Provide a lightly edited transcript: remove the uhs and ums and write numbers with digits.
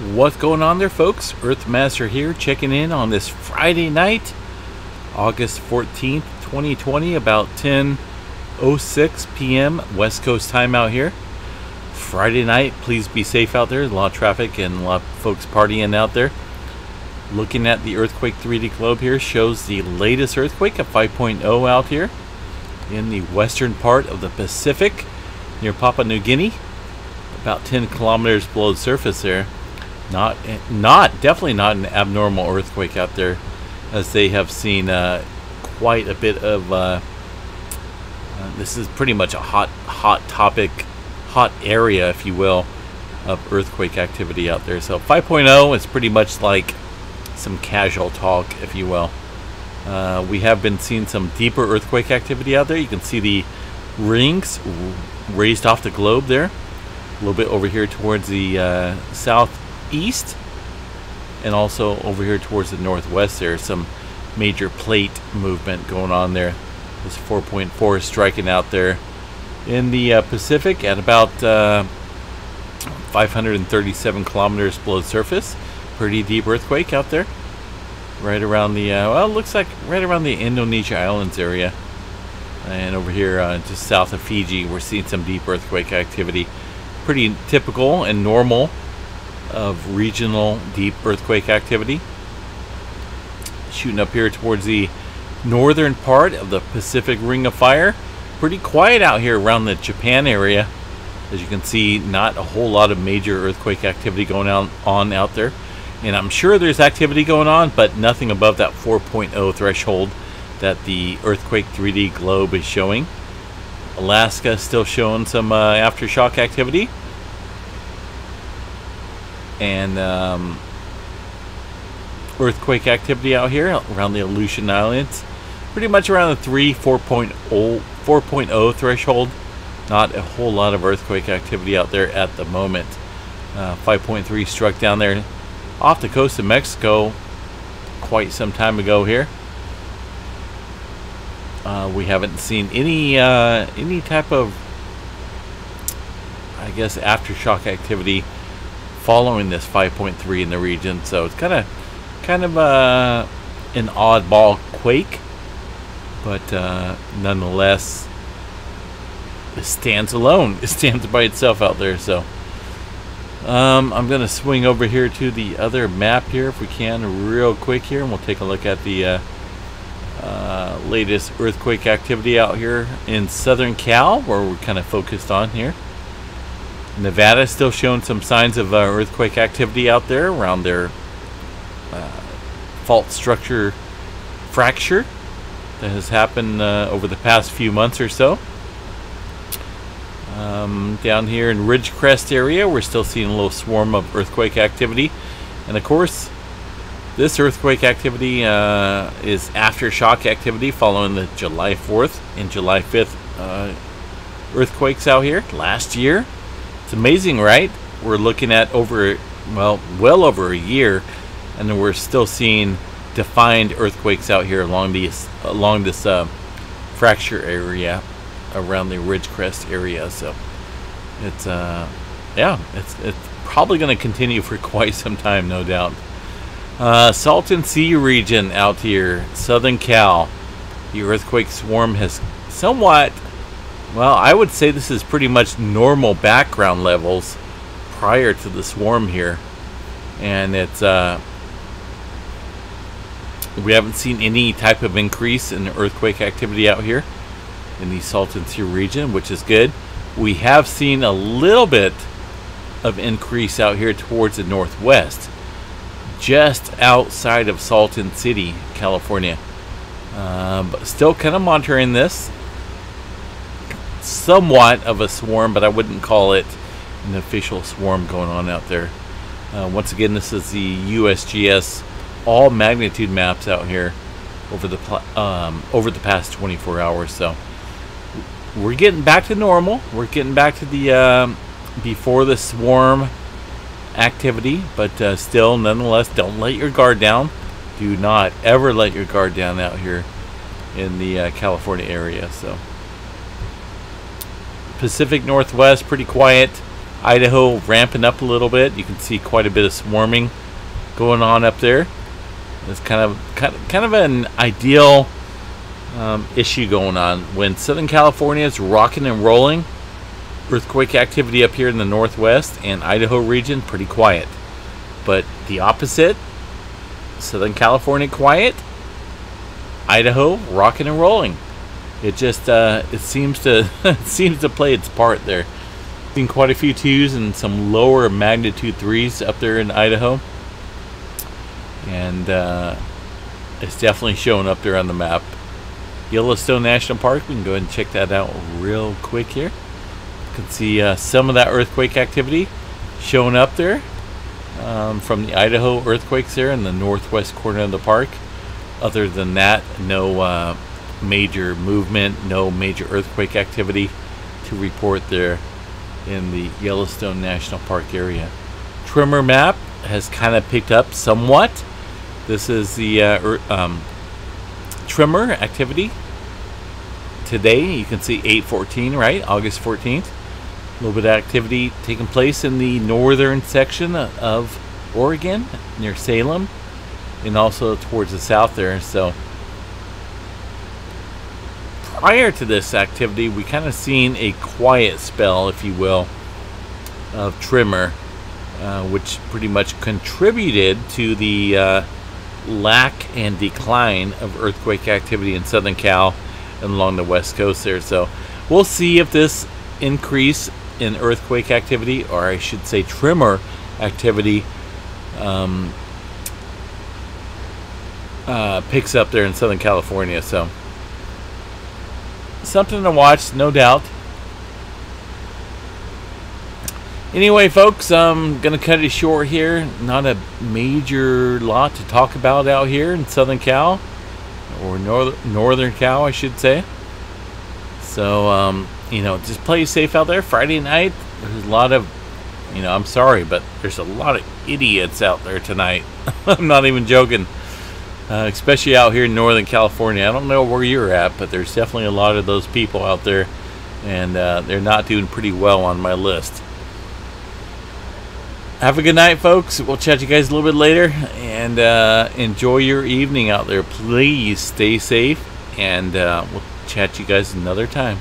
What's going on there, folks? Earthmaster here, checking in on this Friday night, August 14th, 2020, about 10:06 p.m. West Coast time out here. Friday night, please be safe out there. A lot of traffic and a lot of folks partying out there. Looking at the Earthquake 3D globe here shows the latest earthquake at 5.0 out here in the western part of the Pacific near Papua New Guinea, about 10 kilometers below the surface there. Definitely not an abnormal earthquake out there, as they have seen quite a bit of. This is pretty much a hot area, if you will, of earthquake activity out there. So 5.0 is pretty much like some casual talk, if you will. We have been seeing some deeper earthquake activity out there. You can see the rings raised off the globe there, a little bit over here towards the southeast, and also over here towards the northwest. There's some major plate movement going on there. This 4.4 striking out there in the Pacific at about 537 kilometers below the surface. Pretty deep earthquake out there, right around the well, it looks like right around the Indonesia Islands area. And over here just south of Fiji, we're seeing some deep earthquake activity. Pretty typical and normal of regional deep earthquake activity. Shooting up here towards the northern part of the Pacific Ring of Fire. Pretty quiet out here around the Japan area. As you can see, not a whole lot of major earthquake activity going on out there. And I'm sure there's activity going on, but nothing above that 4.0 threshold that the Earthquake 3D globe is showing. Alaska still showing some aftershock activity. And earthquake activity out here around the Aleutian Islands. Pretty much around the 4.0 threshold. Not a whole lot of earthquake activity out there at the moment. 5.3 struck down there off the coast of Mexico quite some time ago here. We haven't seen any type of, I guess, aftershock activity following this 5.3 in the region, so it's kind of an oddball quake, but nonetheless, it stands alone. It stands by itself out there. So I'm going to swing over here to the other map here, if we can, real quick here, and we'll take a look at the latest earthquake activity out here in Southern Cal, where we're kind of focused on here. Nevada still showing some signs of earthquake activity out there around their fault structure fracture that has happened over the past few months or so. Down here in Ridgecrest area, we're still seeing a little swarm of earthquake activity. And of course, this earthquake activity is aftershock activity following the July 4th and July 5th earthquakes out here last year. It's amazing, right? We're looking at well over a year, and then we're still seeing defined earthquakes out here along this fracture area around the Ridgecrest area. So it's it's probably going to continue for quite some time, no doubt. Salton Sea region out here, Southern Cal. The earthquake swarm has somewhat, well, I would say this is pretty much normal background levels prior to the swarm here. And it's we haven't seen any type of increase in earthquake activity out here in the Salton Sea region, which is good. We have seen a little bit of increase out here towards the northwest, just outside of Salton City, California. But still kind of monitoring this. Somewhat of a swarm, but I wouldn't call it an official swarm going on out there. Once again, this is the USGS all magnitude maps out here over the past 24 hours. So we're getting back to normal. We're getting back to the before the swarm activity, but still, nonetheless, don't let your guard down. Do not ever let your guard down out here in the California area. So Pacific Northwest, pretty quiet. Idaho ramping up a little bit. You can see quite a bit of swarming going on up there. It's kind of an ideal issue going on when Southern California is rocking and rolling. Earthquake activity up here in the northwest and Idaho region pretty quiet, but the opposite, Southern California quiet, Idaho rocking and rolling. It just it seems to it seems to play its part there. Seen quite a few 2s and some lower magnitude 3s up there in Idaho, and it's definitely showing up there on the map. Yellowstone National Park, we can go ahead and check that out real quick here. You can see some of that earthquake activity showing up there from the Idaho earthquakes there in the northwest corner of the park. Other than that, no major movement, no major earthquake activity to report there in the Yellowstone National Park area. Tremor map has kind of picked up somewhat. This is the tremor activity today. You can see 8/14, right? August 14th. A little bit of activity taking place in the northern section of Oregon near Salem, and also towards the south there. So prior to this activity, we kind of seen a quiet spell, if you will, of tremor, which pretty much contributed to the lack and decline of earthquake activity in Southern Cal and along the west coast there. So we'll see if this increase in earthquake activity, or I should say tremor activity, picks up there in Southern California. So something to watch, no doubt. Anyway, folks, I'm going to cut it short here. Not a major lot to talk about out here in Southern Cal, or Northern Cal, I should say. So, you know, just play safe out there. Friday night, there's a lot of, you know, I'm sorry, but there's a lot of idiots out there tonight. I'm not even joking. Especially out here in Northern California. I don't know where you're at, but there's definitely a lot of those people out there, and they're not doing pretty well on my list. Have a good night, folks. We'll chat you guys a little bit later, and enjoy your evening out there. Please stay safe, and we'll chat you guys another time.